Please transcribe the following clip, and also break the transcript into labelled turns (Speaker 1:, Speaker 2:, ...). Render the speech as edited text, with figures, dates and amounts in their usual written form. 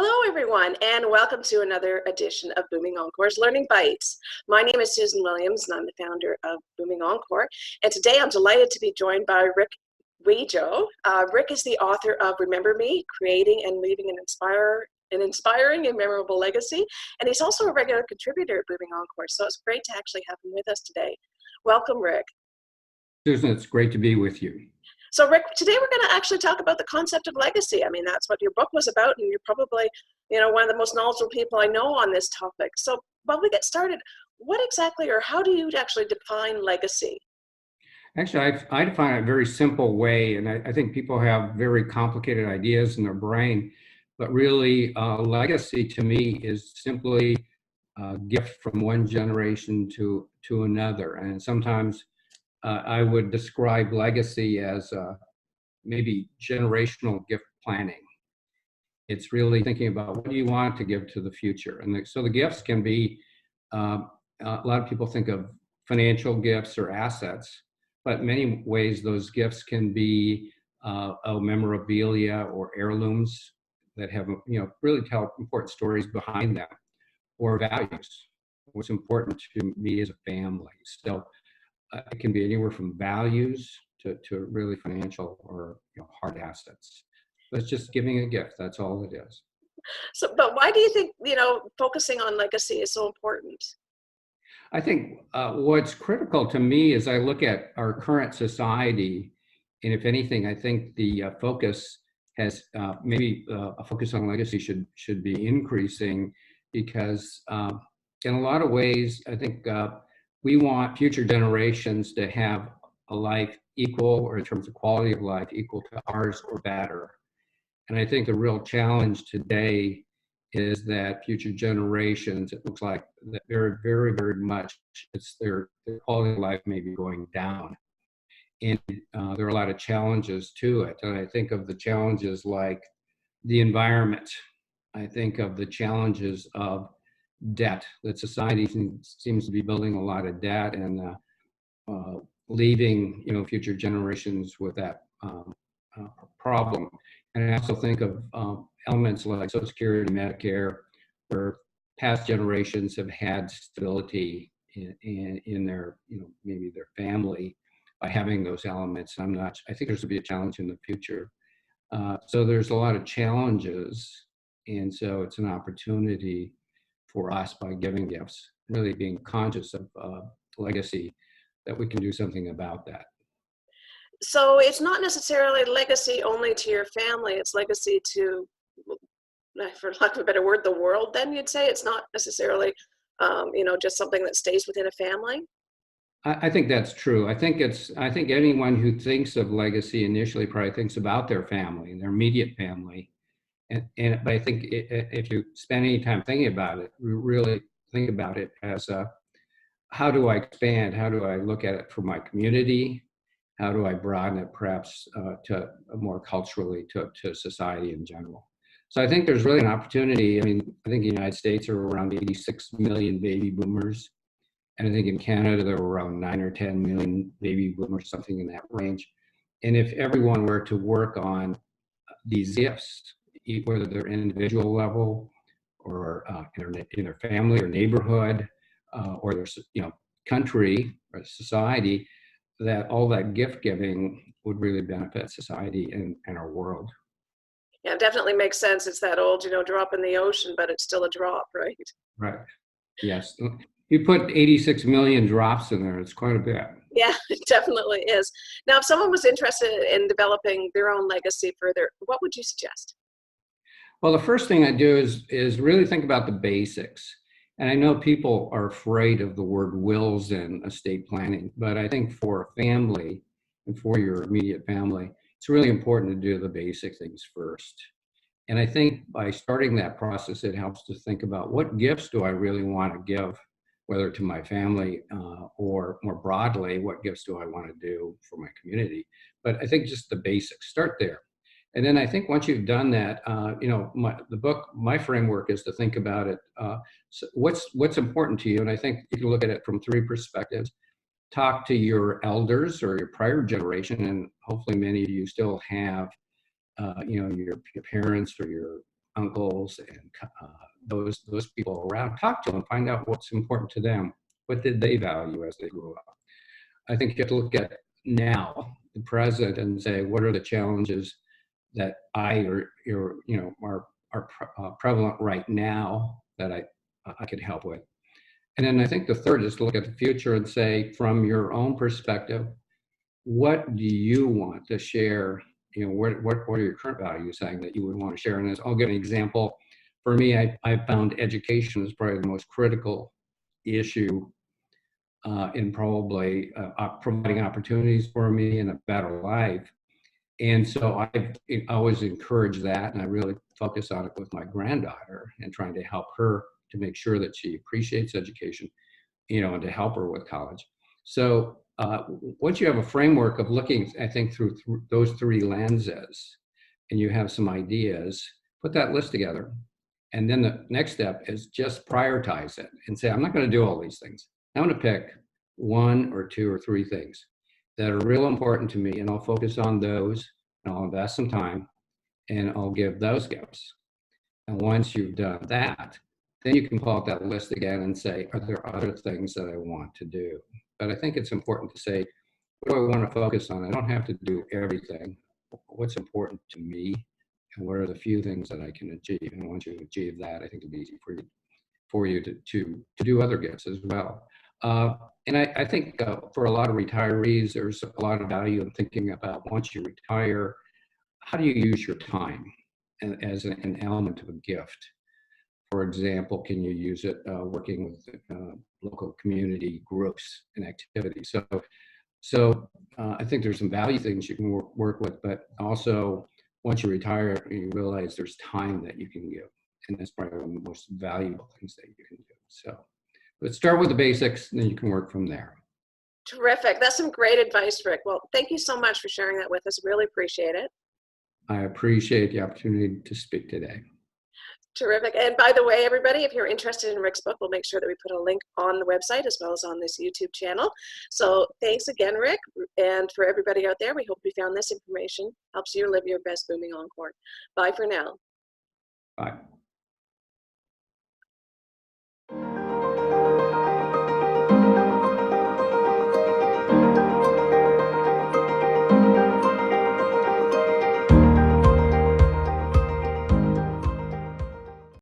Speaker 1: Hello, everyone, and welcome to another edition of Booming Encore's Learning Bites. My name is Susan Williams, and I'm the founder of Booming Encore. And today I'm delighted to be joined by Rick Weijo. Rick is the author of Remember Me, Creating and Leaving an Inspiring and Memorable Legacy. And he's also a regular contributor at Booming Encore, so it's great to actually have him with us today. Welcome, Rick.
Speaker 2: Susan, it's great to be with you.
Speaker 1: So Rick, today we're going to actually talk about the concept of legacy. I mean, that's what your book was about, and you're probably, one of the most knowledgeable people I know on this topic. So while we get started, what exactly, or how do you actually define legacy?
Speaker 2: Actually, I define it a very simple way, and I think people have very complicated ideas in their brain, but really legacy to me is simply a gift from one generation to another. And sometimes I would describe legacy as maybe generational gift planning. It's really thinking about what do you want to give to the future. And so the gifts can be, a lot of people think of financial gifts or assets, but in many ways those gifts can be memorabilia or heirlooms that have, really tell important stories behind them, or values, what's important to me as a family. So it can be anywhere from values to really financial or hard assets. But it's just giving a gift. That's all it is.
Speaker 1: So, but why do you think, focusing on legacy is so important?
Speaker 2: I think what's critical to me is I look at our current society, and if anything, I think the focus has maybe a focus on legacy should be increasing, because in a lot of ways, I think we want future generations to have a life equal, or in terms of quality of life, equal to ours or better. And I think the real challenge today is that future generations, it looks like that very, very, very much, it's their quality of life may be going down. And there are a lot of challenges to it. And I think of the challenges like the environment. I think of the challenges of debt, that society seems to be building a lot of debt and leaving future generations with that problem. And I also think of elements like Social Security, Medicare, where past generations have had stability in their maybe their family by having those elements. I think there's to be a challenge in the future. So there's a lot of challenges, and so it's an opportunity for us, by giving gifts, really being conscious of legacy, that we can do something about that.
Speaker 1: So it's not necessarily legacy only to your family, it's legacy to, for lack of a better word, the world, then you'd say? It's not necessarily, just something that stays within a family?
Speaker 2: I think that's true. I think anyone who thinks of legacy initially probably thinks about their family, their immediate family. But I think if you spend any time thinking about it, really think about it as how do I expand? How do I look at it for my community? How do I broaden it perhaps to more culturally to society in general? So I think there's really an opportunity. I mean, I think the United States are around 86 million baby boomers. And I think in Canada, there were around 9 or 10 million baby boomers, something in that range. And if everyone were to work on these gifts, whether they're individual level or in their family or neighborhood or their country or society, that all that gift giving would really benefit society and our world.
Speaker 1: Yeah, it definitely makes sense. It's that old, drop in the ocean, but it's still a drop, right?
Speaker 2: Right. Yes. You put 86 million drops in there, it's quite a bit.
Speaker 1: Yeah, it definitely is. Now, if someone was interested in developing their own legacy further, what would you suggest?
Speaker 2: Well, the first thing I do is really think about the basics. And I know people are afraid of the word wills in estate planning, but I think for a family and for your immediate family, it's really important to do the basic things first. And I think by starting that process, it helps to think about what gifts do I really want to give, whether to my family or more broadly, what gifts do I want to do for my community. But I think just the basics, start there. And then I think once you've done that, my framework is to think about it. So what's important to you? And I think you can look at it from three perspectives. Talk to your elders or your prior generation, and hopefully many of you still have, your parents or your uncles and those people around. Talk to them, find out what's important to them. What did they value as they grew up? I think you have to look at now, the present, and say, what are the challenges that are prevalent right now that I could help with. And then I think the third is to look at the future and say, from your own perspective, what do you want to share? What are your current values saying that you would want to share? And I'll give an example. For me, I found education is probably the most critical issue in probably providing opportunities for me and a better life. And so I've always encouraged that, and I really focus on it with my granddaughter and trying to help her to make sure that she appreciates education, and to help her with college. So once you have a framework of looking, I think, through those three lenses, and you have some ideas, put that list together. And then the next step is just prioritize it and say, I'm not going to do all these things. I'm going to pick one or two or three things that are real important to me, and I'll focus on those, and I'll invest some time, and I'll give those gifts. And once you've done that, then you can pull out that list again and say, are there other things that I want to do? But I think it's important to say, what do I want to focus on? I don't have to do everything. What's important to me, and what are the few things that I can achieve? And once you achieve that, I think it'll be easy for you to do other gifts as well. And I think for a lot of retirees, there's a lot of value in thinking about, once you retire, how do you use your time as an element of a gift? For example, can you use it working with local community groups and activities? So I think there's some value things you can work with, but also once you retire, you realize there's time that you can give. And that's probably one of the most valuable things that you can do. So let's start with the basics, and then you can work from there.
Speaker 1: Terrific. That's some great advice, Rick. Well, thank you so much for sharing that with us. Really appreciate it.
Speaker 2: I appreciate the opportunity to speak today.
Speaker 1: Terrific. And by the way, everybody, if you're interested in Rick's book, we'll make sure that we put a link on the website as well as on this YouTube channel. So thanks again, Rick. And for everybody out there, we hope you found this information helps you live your best booming encore. Bye for now.
Speaker 2: Bye.